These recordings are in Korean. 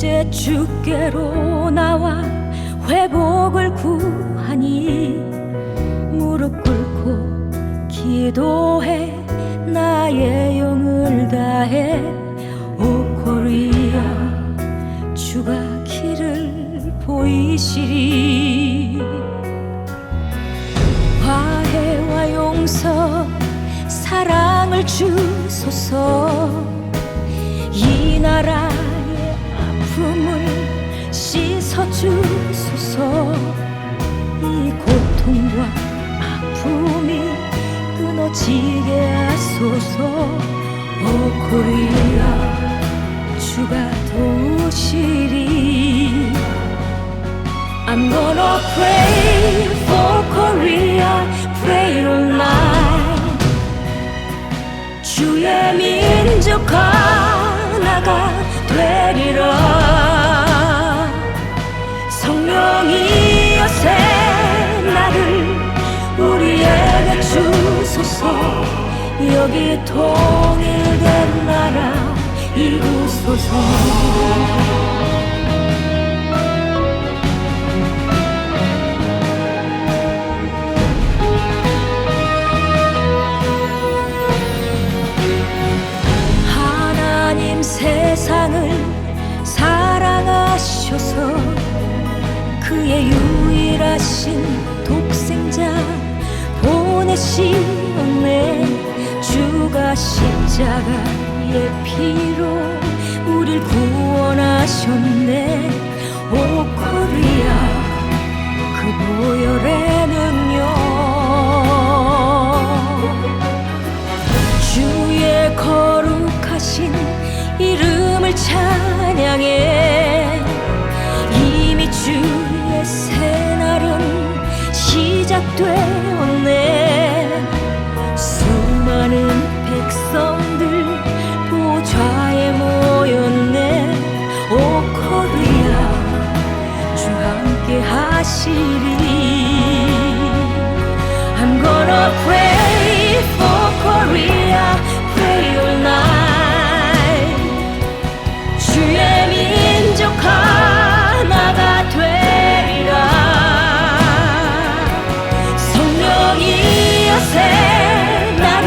이제 주께로 나와 회복을 구하니 무릎 꿇고 기도해 나의 영을 다해 오 코리아 주가 길을 보이시리 화해와 용서 사랑을 주소서 이 나라의 아픔을 씻어주소서 이 고통과 아픔이 끊어지게 하소서 오 코리아 주가 도우시리 I'm gonna pray for Korea pray all night 주의 민족 하나가 되리라 성령이여 새 나를 우리에게 주소서 여기 통일된 나라 이루소서 하나님 세상을 사랑하셔서 그의 유일하신 독생자 보내시었네 주가 십자가의 피로 우릴 구원하셨네 오 코리아 그 보혈에는요 주의 거룩하신 이름을 찬양해 이미 주의 새날은 시작되었네 수많은 백성들 보좌에 모였네 오 코리아 주 함께 하시리 I'm gonna pray for Korea pray all night 주의 민족 하나가 되리라 성령이여 새 나를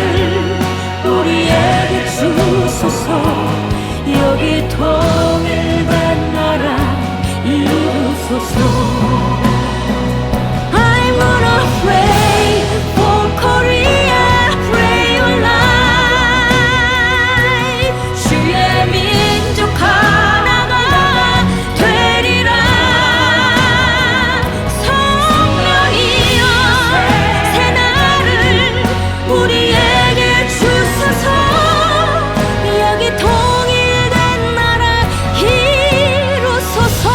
우리에게 주소서 여기 통일된 나라 이루소서 I'm gonna pray for Korea pray all night 주의 민족 하나가 되리라 성령이여 새 나를 우리에게 주소서 여기 통일된 나라 이루소서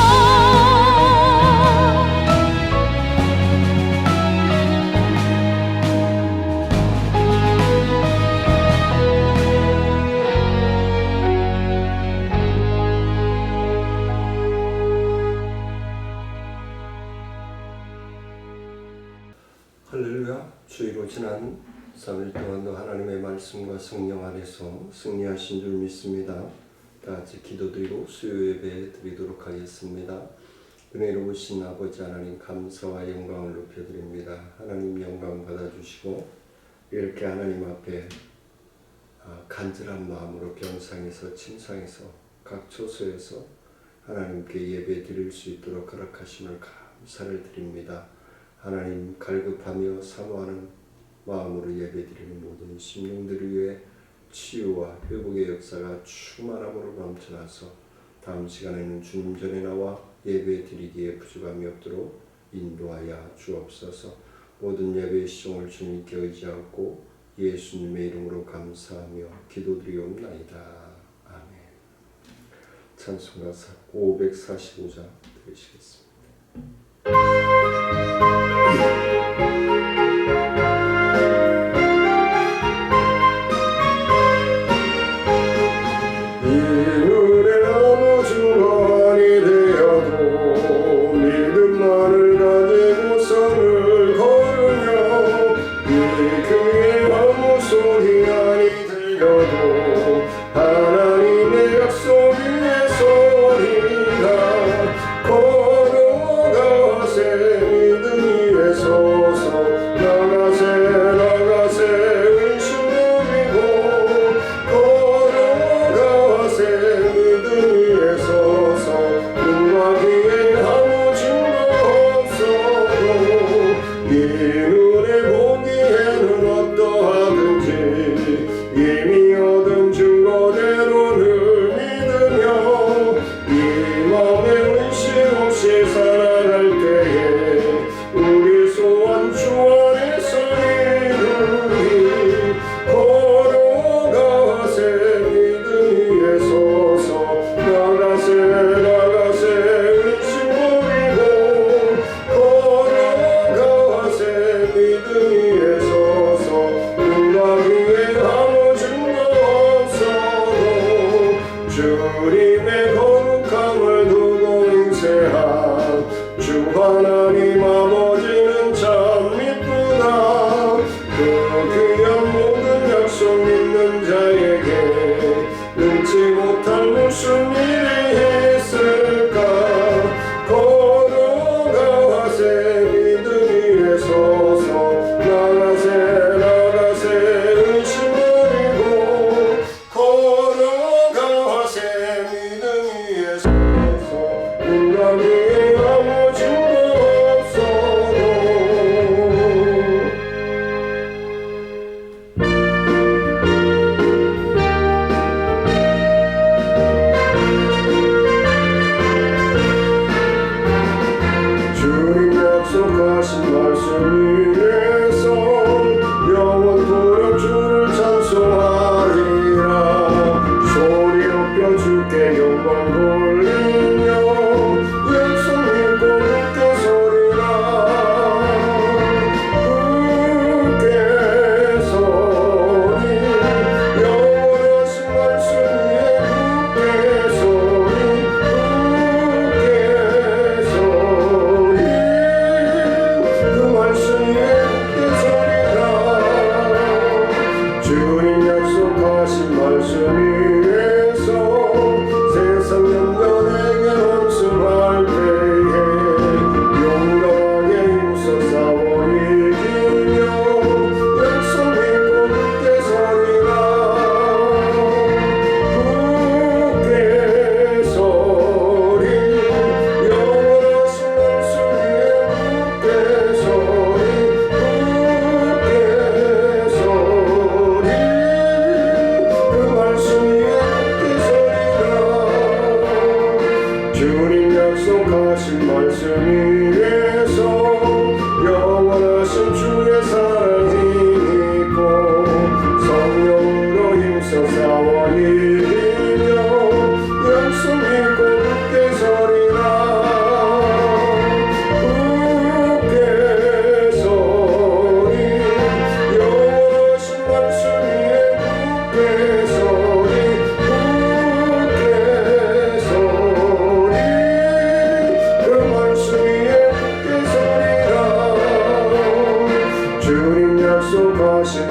할렐루야. 주의로 지난 3일 동안도 하나님의 말씀과 성령 안에서 승리하신 줄 믿습니다. 다 같이 기도드리고 수요 예배 드리도록 하겠습니다. 은혜로우신 아버지 하나님 감사와 영광을 높여드립니다. 하나님 영광 받아주시고 이렇게 하나님 앞에 간절한 마음으로 병상에서 침상에서 각 처소에서 하나님께 예배 드릴 수 있도록 허락하심을 감사를 드립니다. 하나님 갈급하며 사모하는 마음으로 예배드리는 모든 심령들을 위해 치유와 회복의 역사가 충만함으로 넘쳐나서 다음 시간에는 주님 전에 나와 예배드리기에 부족함이 없도록 인도하여 주옵소서. 모든 예배의 시종을 주님께 의지하고 예수님의 이름으로 감사하며 기도드리옵나이다. 아멘. 찬송가 545장 들으시겠습니다. 이늘의 어느 중간이 되어도 믿음만을 가지고 선을 걸으며 이 그의 아무 소리 아니 들려도 하나님의 약속 위에 서리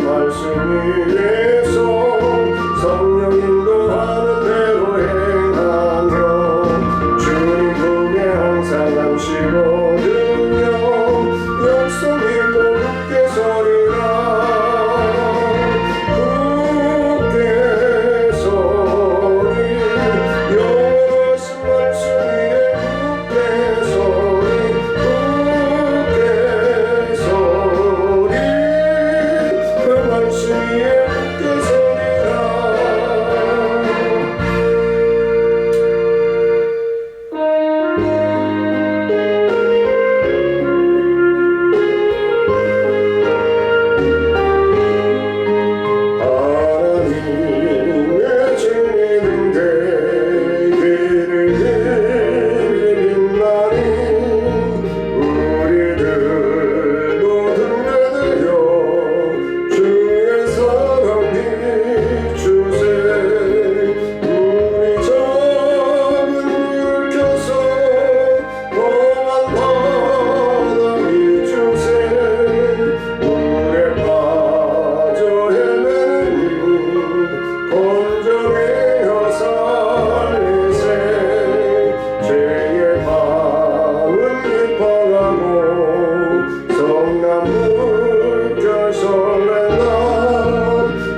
말씀 위에서 성령 인도하는 대로 행하며 주님 품에 항상 안식거든요 영성이 또 굳게 서리라 굳게 서리 영원하신 말씀 위에 굳게 서리 굳게 서리 그 말씀 위에 굳게 서리라 하나님의 진리는 되기를 힘나니 우리들도 등대되어 주의 사랑 비추세 우리 작은 불 켜서 험한 바다 비추세 물에 빠져 헤매니 건져내어 살리세 죄의 밤은 깊어가고 성난 물결 설렌다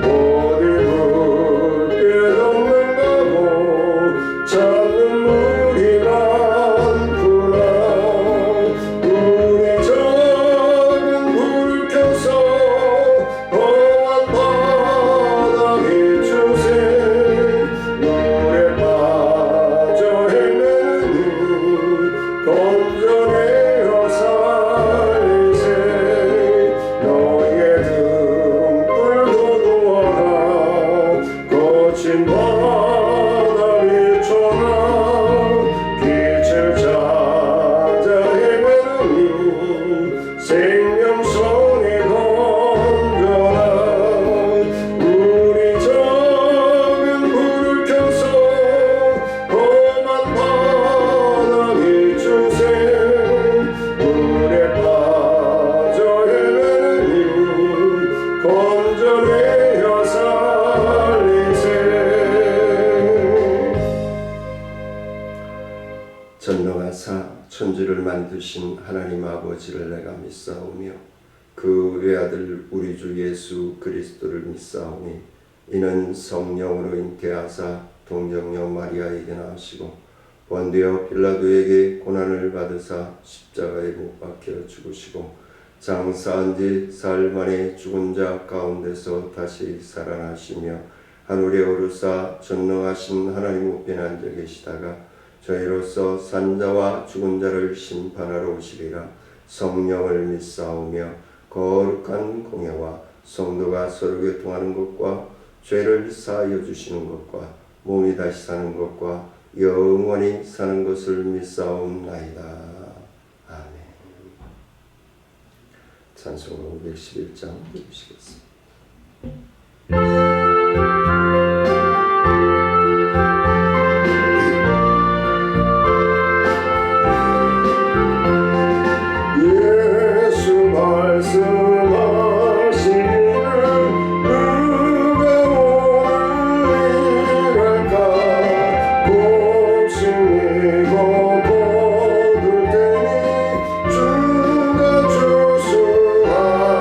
어디 붉게 덮는다고 찾는 물이 많구나 우리 작은 불 켜서 험한 바다 비추세 물에 빠져 헤매니 건져내어 살리세 너희의 등불도 놓아라 거친 바다 비춰라 빛을 찾아 헤매니 생명선이 건져라 우리 작은 불을 켜서 험한 바다 비추세 물에 빠져 헤매니 건져내어 살리세 전능하사 천지를 만드신 하나님 아버지를 내가 믿사오며 그 외아들 우리 주 예수 그리스도를 믿사오니 이는 성령으로 잉태하사 동정녀 마리아에게 나시고 본디오 빌라도에게 고난을 받으사 십자가에 못 박혀 죽으시고 장사한 지 사흘 만에 죽은 자 가운데서 다시 살아나시며 하늘에 오르사 전능하신 하나님 우편에 앉아 계시다가 저희로서 산자와 죽은 자를 심판하러 오시리라. 성령을 믿사오며 거룩한 공예와 성도가 서로 교통하는 것과 죄를 사하여 주시는 것과 몸이 다시 사는 것과 영원히 사는 것을 믿사옵나이다. 아멘. 찬송으로 111장 읽으시겠습니다. 예수 말씀하시기를 누가 오늘 일할까 곱씹이고 거둘 테니 주가 주수하리요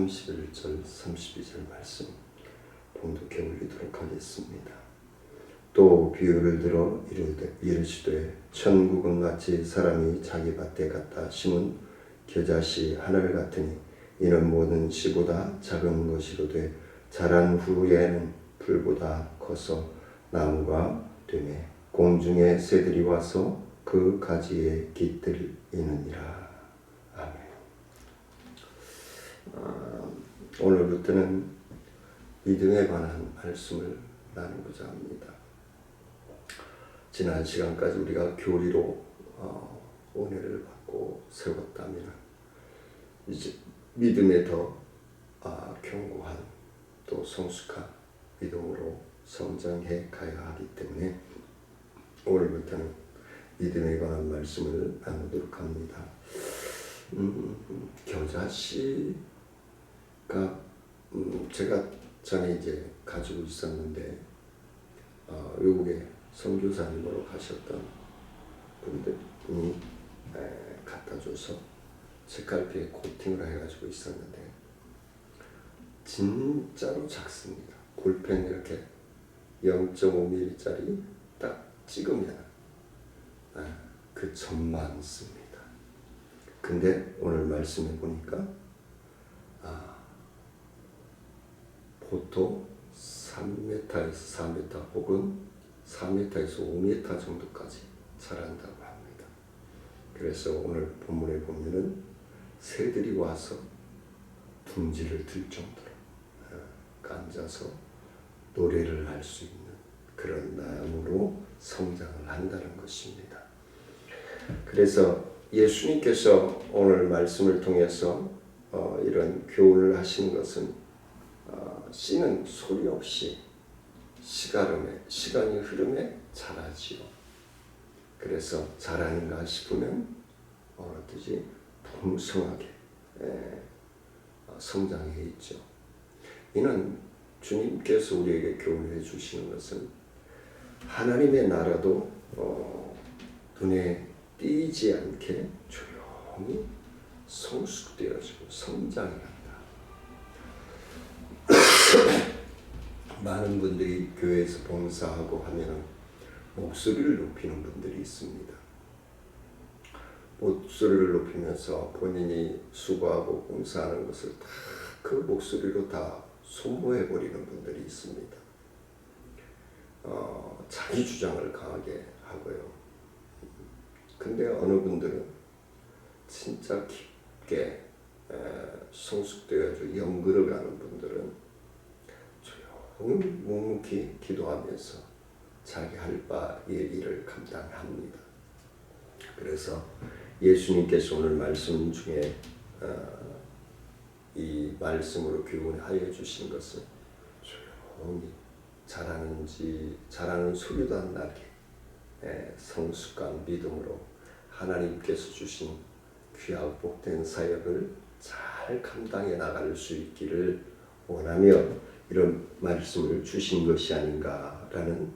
31절 32절 말씀 봉독해 올리도록 하겠습니다. 또 비유를 들어 이르시되 천국은 마치 사람이 자기 밭에 갖다 심은 겨자씨 하나를 같으니 이는 모든 씨보다 작은 것이로되 자란 후에는 풀보다 커서 나무가 되매 공중의 새들이 와서 그 가지에 깃들이느니라. 아멘. 오늘부터는 믿음에 관한 말씀을 나누고자 합니다. 지난 시간까지 우리가 교리로 은혜를 받고 세웠다면 이제 믿음에 더 견고한 또 성숙한 믿음으로 성장해 가야 하기 때문에 오늘부터는 믿음에 관한 말씀을 나누도록 합니다. 겨자씨가 제가 전에 이제 가지고 있었는데 외국에 선교사님으로 가셨던 분들이 갖다 줘서 책갈피에 코팅을 해가지고 있었는데 진짜로 작습니다. 볼펜 이렇게 0.5mm짜리 딱 찍으면 그 점만 씁니다. 근데 오늘 말씀해 보니까 보통 3m에서 4m 혹은 4m에서 5m 정도까지 자란다고 합니다. 그래서 오늘 본문에 보면은 새들이 와서 둥지를 들 정도로 앉아서 노래를 할 수 있는 그런 나무로 성장을 한다는 것입니다. 그래서 예수님께서 오늘 말씀을 통해서 이런 교훈을 하시는 것은 씨는 소리 없이 시간이 흐름에 자라지요. 그래서 자라는가 싶으면 어떻게 풍성하게 성장해 있죠. 이는 주님께서 우리에게 교훈해 주시는 것은 하나님의 나라도 눈에 띄지 않게 조용히 성숙되어지고 성장해 간다. 많은 분들이 교회에서 봉사하고 하면 목소리를 높이는 분들이 있습니다. 목소리를 높이면서 본인이 수고하고 봉사하는 것을 다 그 목소리로 다 소모해버리는 분들이 있습니다. 자기 주장을 강하게 하고요. 근데 어느 분들은 진짜 깊게 성숙되어서 연결어가는 분들은 조용히 묵묵히 기도하면서 자기 할 바의 일을 감당합니다. 그래서 예수님께서 오늘 말씀 중에 이 말씀으로 교훈하여 주신 것은 조용히 자라는 소리도 안 나게 성숙한 믿음으로 하나님께서 주신 귀하고 복된 사역을 잘 감당해 나갈 수 있기를 원하며 이런 말씀을 주신 것이 아닌가라는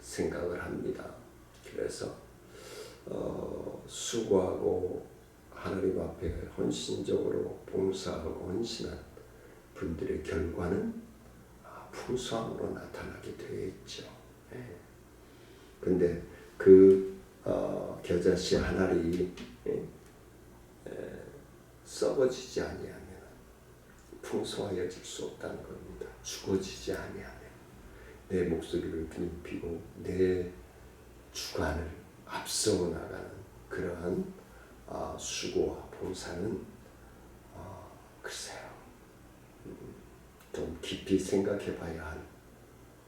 생각을 합니다. 그래서 수고하고 하나님 앞에 헌신적으로 봉사하고 헌신한 분들의 결과는 풍성함으로 나타나게 되어 있죠. 근데 그 겨자씨 한 알이 썩어지지 아니하면 풍성하여질 수 없다는 겁니다. 죽어지지 아니하면 내 목소리를 높이고 내 주관을 앞서 나가는 그러한 수고와 봉사는 글쎄요 좀 깊이 생각해 봐야 할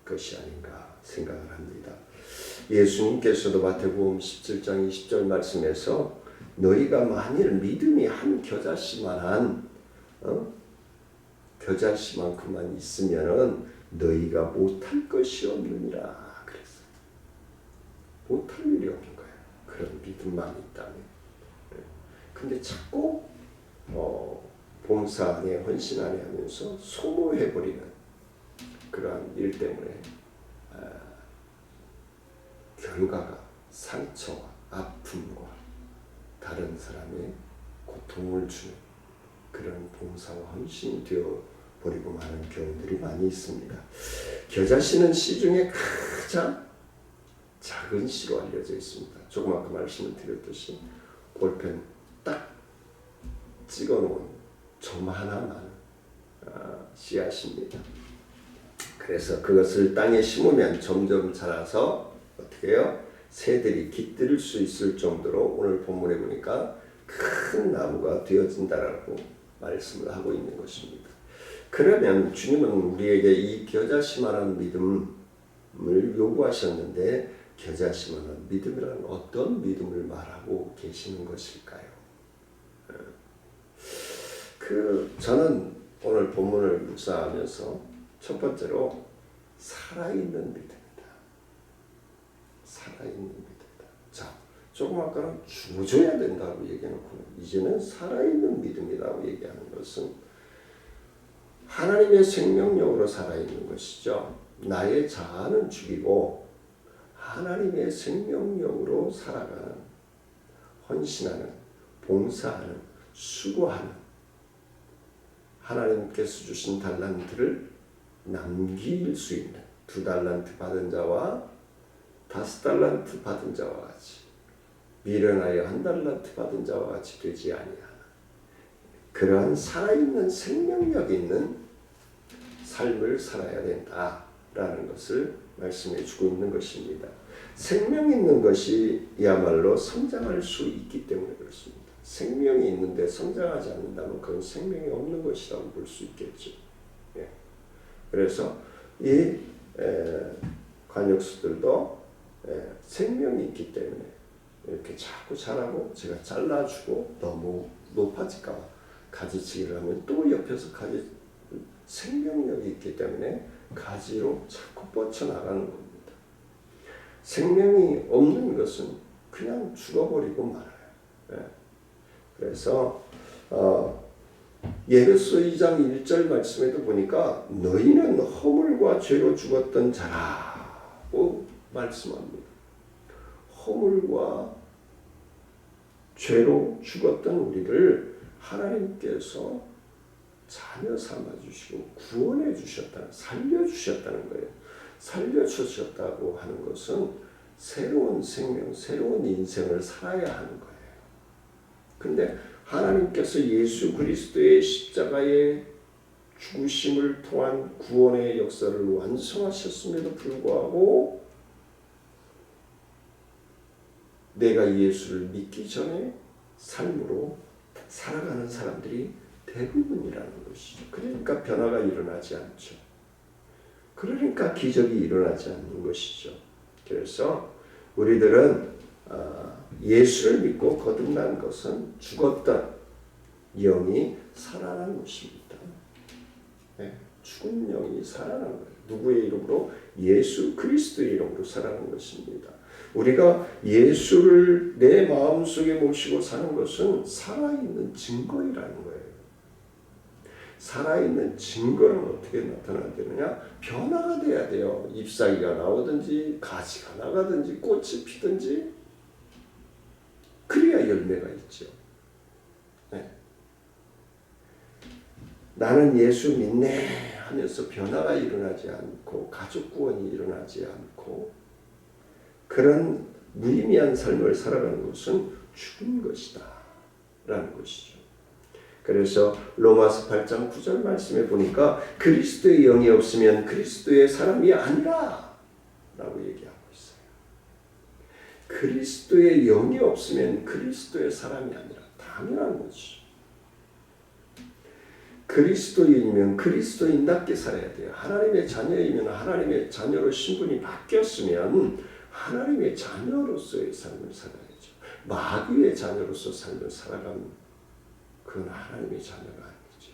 것이 아닌가 생각을 합니다. 예수님께서도 마태복음 17장 20절 말씀에서 너희가 만일 믿음이 한 겨자씨만한 겨자씨만큼만 있으면은 너희가 못할 것이 없느니라 그랬어요. 못할 일이 없는 거예요. 그런 믿음만 있다면. 근데 자꾸 봉사 안에 헌신 안에 하면서 소모해버리는 그러한 일 때문에 결과가 상처와 아픔과 다른 사람의 고통 고통을 주는 그런 봉사와 헌신이 되어버리고 마는 경우들이 많이 있습니다. 겨자씨는 씨 중에 가장 작은 씨로 알려져 있습니다. 조금 아까 말씀을 드렸듯이 볼펜 딱 찍어놓은 조그마한 씨앗입니다. 그래서 그것을 땅에 심으면 점점 자라서 어떻게 해요? 새들이 깃들 수 있을 정도로 오늘 본문에 보니까 큰 나무가 되어진다라고 말씀을 하고 있는 것입니다. 그러면 주님은 우리에게 이 겨자씨만한 믿음을 요구하셨는데 겨자씨만한 믿음이란 어떤 믿음을 말하고 계시는 것일까요? 저는 오늘 본문을 묵상하면서 첫 번째로 살아있는 믿음이다. 살아있는 믿음이다. 자, 조금 아까는 죽어줘야 된다고 얘기해놓고 이제는 살아있는 믿음이라고 얘기하는 것은 하나님의 생명력으로 살아있는 것이죠. 나의 자아는 죽이고 하나님의 생명력으로 살아가는, 헌신하는, 봉사하는, 수고하는, 하나님께서 주신 달란트를 남길 수 있는 2달란트 받은 자와 5달란트 받은 자와 같이 미련하여 1달란트 받은 자와 같이 되지 아니하나. 그러한 살아있는 생명력 있는 삶을 살아야 된다라는 것을 말씀해 주고 있는 것입니다. 생명 있는 것이야말로 성장할 수 있기 때문에 그렇습니다. 생명이 있는데 성장하지 않는다면 그건 생명이 없는 것이라고 볼 수 있겠죠. 예. 그래서 이 관역수들도 생명이 있기 때문에 이렇게 자꾸 자라고 제가 잘라주고 너무 높아질까 봐 가지치기를 하면 또 옆에서 생명력이 있기 때문에 가지로 자꾸 뻗쳐나가는 겁니다. 생명이 없는 것은 그냥 죽어버리고 말아요. 예. 그래서 예배소 2장 1절 말씀에도 보니까 너희는 허물과 죄로 죽었던 자라고 말씀합니다. 허물과 죄로 죽었던 우리를 하나님께서 자녀 삼아주시고 구원해 주셨다는, 살려주셨다는 거예요. 살려주셨다고 하는 것은 새로운 생명, 새로운 인생을 살아야 하는 거예요. 근데 하나님께서 예수 그리스도의 십자가의 죽으심을 통한 구원의 역사를 완성하셨음에도 불구하고 내가 예수를 믿기 전에 삶으로 살아가는 사람들이 대부분이라는 것이죠. 그러니까 변화가 일어나지 않죠. 그러니까 기적이 일어나지 않는 것이죠. 그래서 우리들은 예수를 믿고 거듭난 것은 죽었던 영이 살아난 것입니다. 네, 죽은 영이 살아난 거예요. 누구의 이름으로? 예수 그리스도의 이름으로 살아난 것입니다. 우리가 예수를 내 마음속에 모시고 사는 것은 살아있는 증거이라는 거예요. 살아있는 증거는 어떻게 나타나야 되느냐? 변화가 돼야 돼요. 잎사귀가 나오든지 가지가 나가든지 꽃이 피든지 그래야 열매가 있죠. 네. 나는 예수 믿네 하면서 변화가 일어나지 않고 가족 구원이 일어나지 않고 그런 무의미한 삶을 살아가는 것은 죽은 것이다 라는 것이죠. 그래서 로마서 8장 9절 말씀에 보니까 그리스도의 영이 없으면 그리스도의 사람이 아니라 라고 얘기하고 있어요. 그리스도의 영이 없으면 그리스도의 사람이 아니라 당연한 거지. 그리스도인이면 그리스도인답게 살아야 돼요. 하나님의 자녀이면 하나님의 자녀로 신분이 바뀌었으면 하나님의 자녀로서의 삶을 살아야죠. 마귀의 자녀로서 삶을 살아가면 그건 하나님의 자녀가 아니죠.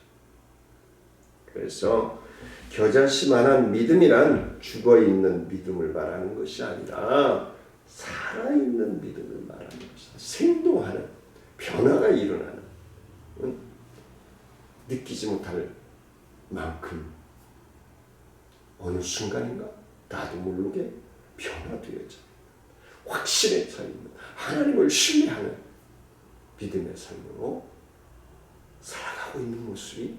그래서 겨자씨만한 믿음이란 죽어있는 믿음을 말하는 것이 아니라 살아있는 믿음을 말하는 것이다. 생동하는, 변화가 일어나는, 느끼지 못할 만큼 어느 순간인가 나도 모르게 변화되어져 확신에 차 있는 하나님을 신뢰하는 믿음의 삶으로 자라고 있는 모습이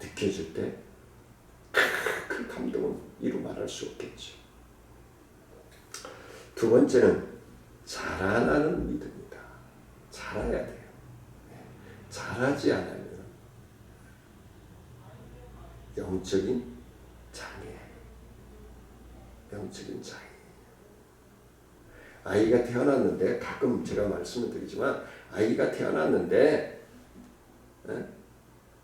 느껴질 때 그 감동은 이루 말할 수 없겠죠. 두 번째는 자라나는 믿음이다. 자라야 돼요. 자라지 않으면 영적인 장애. 아이가 태어났는데, 가끔 제가 말씀을 드리지만 아이가 태어났는데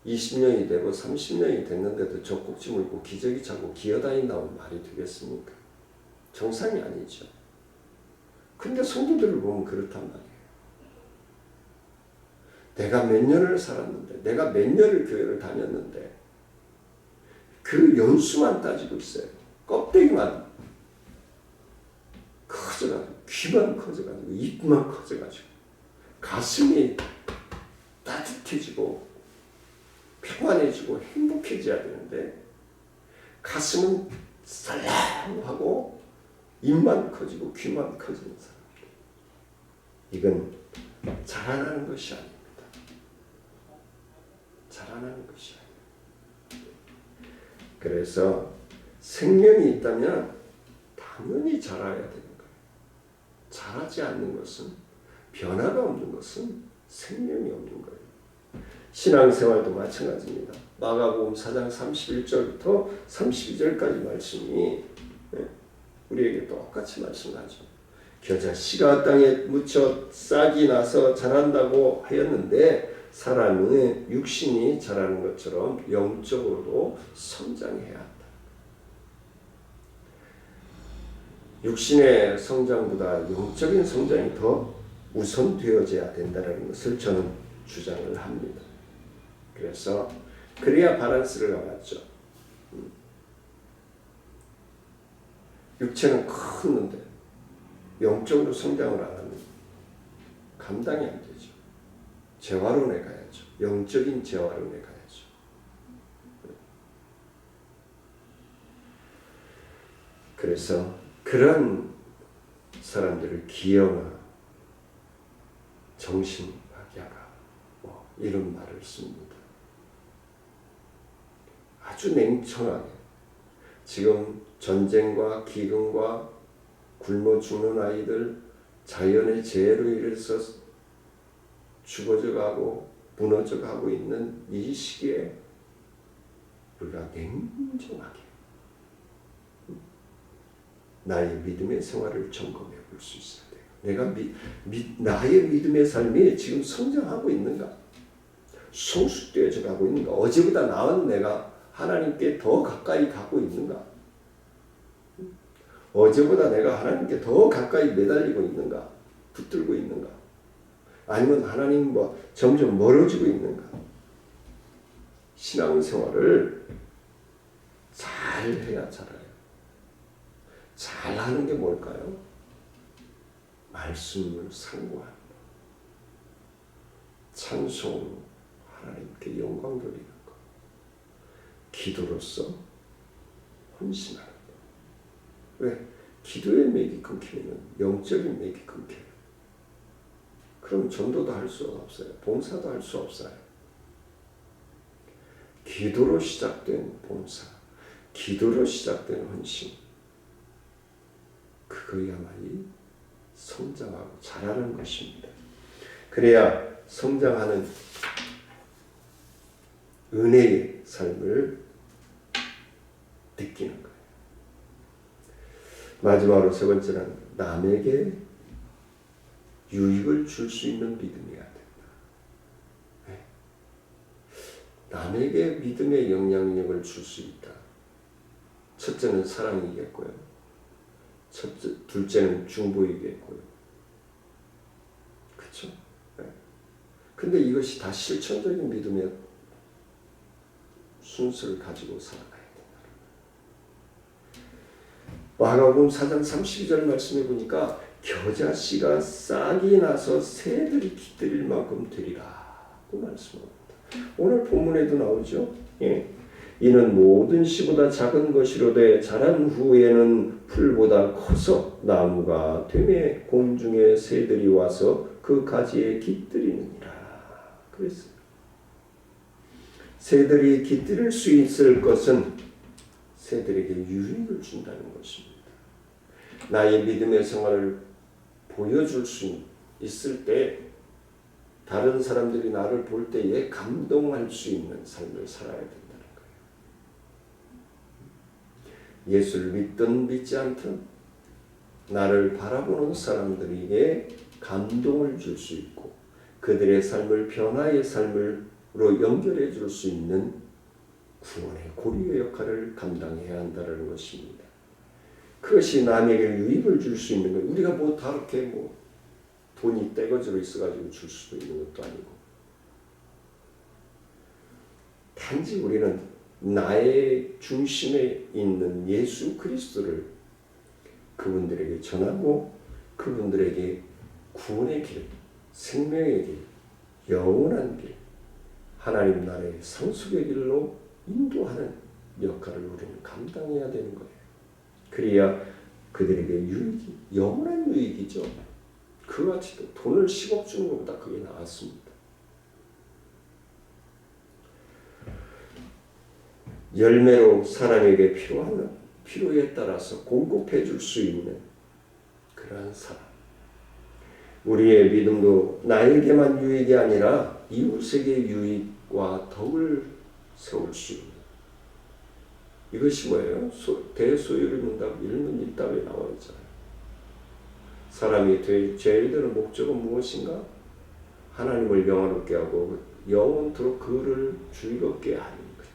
20년이 되고 30년이 됐는데도 젖꼭지 물고 기저귀 차고 기어다닌다면 말이 되겠습니까? 정상이 아니죠. 근데 성도들을 보면 그렇단 말이에요. 내가 몇 년을 살았는데, 내가 몇 년을 교회를 다녔는데 그 연수만 따지고 있어요. 껍데기만 커져가지고, 귀만 커져가지고, 입만 커져가지고, 가슴이 따뜻해지고 평안해지고 행복해져야 되는데 가슴은 쌀랑하고 입만 커지고 귀만 커지는 사람들, 이건 자라나는 것이 아닙니다. 자라나는 것이 아닙니다. 그래서 생명이 있다면 당연히 자라야 되는 거예요. 자라지 않는 것은, 변화가 없는 것은 생명이 없는 거예요. 신앙생활도 마찬가지입니다. 마가복음 4장 31절부터 32절까지 말씀이 우리에게 똑같이 말씀하죠. 겨자 씨가 땅에 묻혀 싹이 나서 자란다고 하였는데 사람의 육신이 자라는 것처럼 영적으로도 성장해야 한다. 육신의 성장보다 영적인 성장이 더 우선되어져야 된다는 것을 저는 주장을 합니다. 그래서 그래야 바란스를 맞죠. 육체는 컸는데 영적으로 성장을 안 하면 감당이 안 되죠. 재활원에 가야죠. 영적인 재활원에 가야죠. 그래서 그런 사람들을 기형아, 정신학야가 이런 말을 씁니다. 아주 냉정하게 지금 전쟁과 기근과 굶어 죽는 아이들, 자연의 재해로 인해서 죽어져 가고 무너져 가고 있는 이 시기에 우리가 냉정하게 나의 믿음의 생활을 점검해 볼 수 있어야 돼요. 나의 믿음의 삶이 지금 성장하고 있는가? 성숙되어져 가고 있는가? 어제보다 나은 내가 하나님께 더 가까이 가고 있는가? 어제보다 내가 하나님께 더 가까이 매달리고 있는가? 붙들고 있는가? 아니면 하나님과 점점 멀어지고 있는가? 신앙생활을 잘 해야 자라요. 잘하는 게 뭘까요? 말씀을 상고하는 것, 찬송, 하나님께 영광 돌리는 것, 기도로서 헌신하는 것. 왜? 기도의 맥이 끊기면 영적인 맥이 끊겨요. 그럼 전도도 할 수 없어요. 봉사도 할 수 없어요. 기도로 시작된 봉사, 기도로 시작된 헌신, 그거야말이 성장하고 자라는 것입니다. 그래야 성장하는 은혜의 삶을 느끼는 거예요. 마지막으로 세 번째는 남에게 유익을 줄 수 있는 믿음이어야 된다. 네. 남에게 믿음의 영향력을 줄 수 있다. 첫째는 사랑이겠고요. 둘째는 중보이겠고요. 그렇죠? 네. 근데 이것이 다 실천적인 믿음의 순서를 가지고 살아가야 된다. 마가복음 4장 32절 말씀해 보니까 겨자 씨가 싹이 나서 새들이 깃들일 만큼 되리라 고 말씀합니다. 오늘 본문에도 나오죠. 예. 이는 모든 씨보다 작은 것이로되 자란 후에는 풀보다 커서 나무가 되매 공중의 새들이 와서 그 가지에 깃들이느니라 그랬어요. 새들이 깃들 수 있을 것은 새들에게 유익을 준다는 것입니다. 나의 믿음의 생활을 보여줄 수 있을 때 다른 사람들이 나를 볼 때에 감동할 수 있는 삶을 살아야 된다는 거예요. 예수를 믿든 믿지 않든 나를 바라보는 사람들에게 감동을 줄 수 있고 그들의 삶을 변화의 삶으로 연결해 줄 수 있는 구원의 고리의 역할을 감당해야 한다는 것입니다. 그것이 남에게 유익을 줄 수 있는 것. 우리가 뭐 다 이렇게 돈이 떼거지로 있어가지고 줄 수도 있는 것도 아니고 단지 우리는 나의 중심에 있는 예수 그리스도를 그분들에게 전하고 그분들에게 구원의 길, 생명의 길, 영원한 길, 하나님 나라의 상속의 길로 인도하는 역할을 우리는 감당해야 되는 거예요. 그래야 그들에게 유익이, 영원한 유익이죠. 그 가치도 돈을 10억 주는 것보다 그게 나았습니다. 열매로 사람에게 필요에 따라서 공급해 줄 수 있는 그러한 사람. 우리의 믿음도 나에게만 유익이 아니라 이웃에게 유익과 덕을 세울 수 있는 이것이 뭐예요? 대소요리문답 1문 1답에 나와 있잖아요. 사람이 제일 드는 목적은 무엇인가? 하나님을 영화롭게 하고 영원토록 그를 즐겁게 하는 거예요.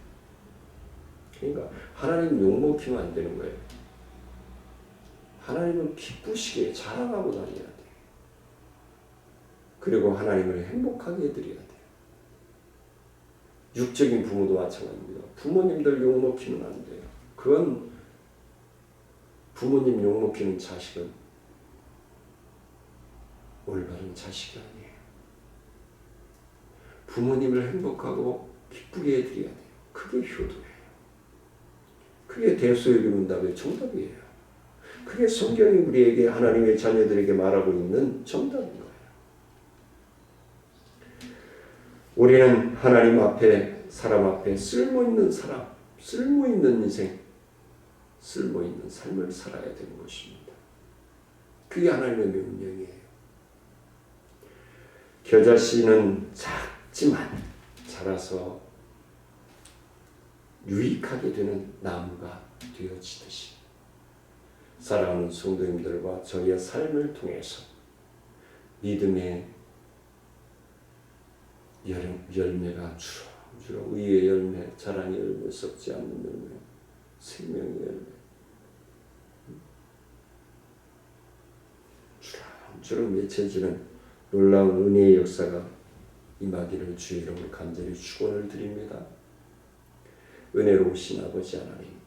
그러니까 하나님 욕먹히면 안 되는 거예요. 하나님을 기쁘시게 자랑하고 다녀야 돼요. 그리고 하나님을 행복하게 해드려야 돼요. 육적인 부모도 마찬가지입니다. 부모님들 욕먹히면 안 돼요. 그건 부모님 욕먹히는 자식은 올바른 자식이 아니에요. 부모님을 행복하고 기쁘게 해드려야 돼요. 그게 효도예요. 그게 대소요리문답의 정답이에요. 그게 성경이 우리에게 하나님의 자녀들에게 말하고 있는 정답인 거예요. 우리는 하나님 앞에 사람 앞에 쓸모있는 사람, 쓸모있는 인생, 쓸모있는 삶을 살아야 되는 것입니다. 그게 하나님의 명령이에요. 겨자씨는 작지만 자라서 유익하게 되는 나무가 되어지듯이 사랑하는 성도님들과 저희의 삶을 통해서 믿음의 열매가 주렁주렁 의의 열매, 자랑의 열매, 썩지 않는 열매, 생명의 열매 주렁주렁 맺혀지는 놀라운 은혜의 역사가 임하기를 주의 이름으로 간절히 축원을 드립니다. 은혜로우신 아버지 하나님,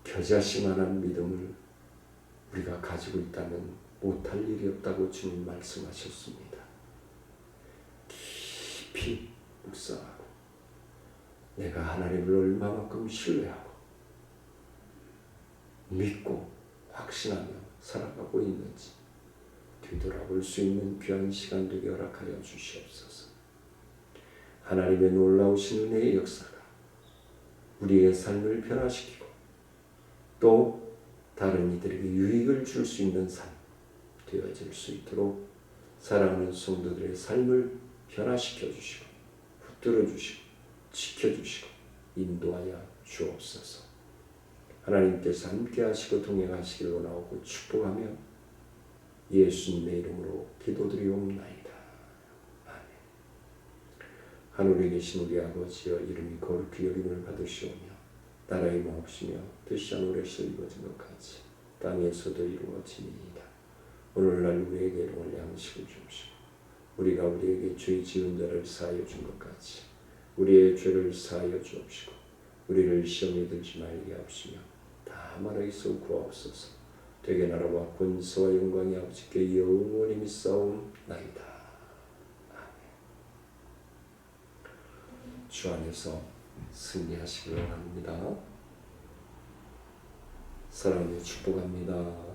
겨자씨만한 믿음을 우리가 가지고 있다면 못할 일이 없다고 주님 말씀하셨습니다. 깊이 묵상하고 내가 하나님을 얼마만큼 신뢰하고 믿고 확신하며 살아가고 있는지 뒤돌아볼 수 있는 귀한 시간 되게 허락하여 주시옵소서. 하나님의 놀라우신 은혜의 역사가 우리의 삶을 변화시키고 또 다른 이들에게 유익을 줄 수 있는 삶 되어질 수 있도록 사랑하는 성도들의 삶을 변화시켜 주시고 붙들어 주시고 지켜주시고 인도하여 주옵소서. 하나님께서 함께 하시고 동행하시길 원하고 축복하며 예수님의 이름으로 기도드리옵나이다. 아멘. 하늘에 계신 우리 아버지여, 이름이 거룩히 여김을 받으시오며 나라의 마옵시며 뜻이 하늘에서 이루어진 것 같이 땅에서도 이루어지니이다. 오늘날 우리에게 일용할 양식을 주옵시고 우리가 우리에게 죄 지은 자를 사하여 준 것 같이 우리의 죄를 사하여 주옵시고 우리를 시험에 들지 말게 하옵시며 다만 의에서 구하옵소서. 되게 나라와 권세와 영광이 아버지께 영원히 믿사옵나이다. 아멘. 주 안에서 승리하시길 원합니다. 사랑하며 축복합니다.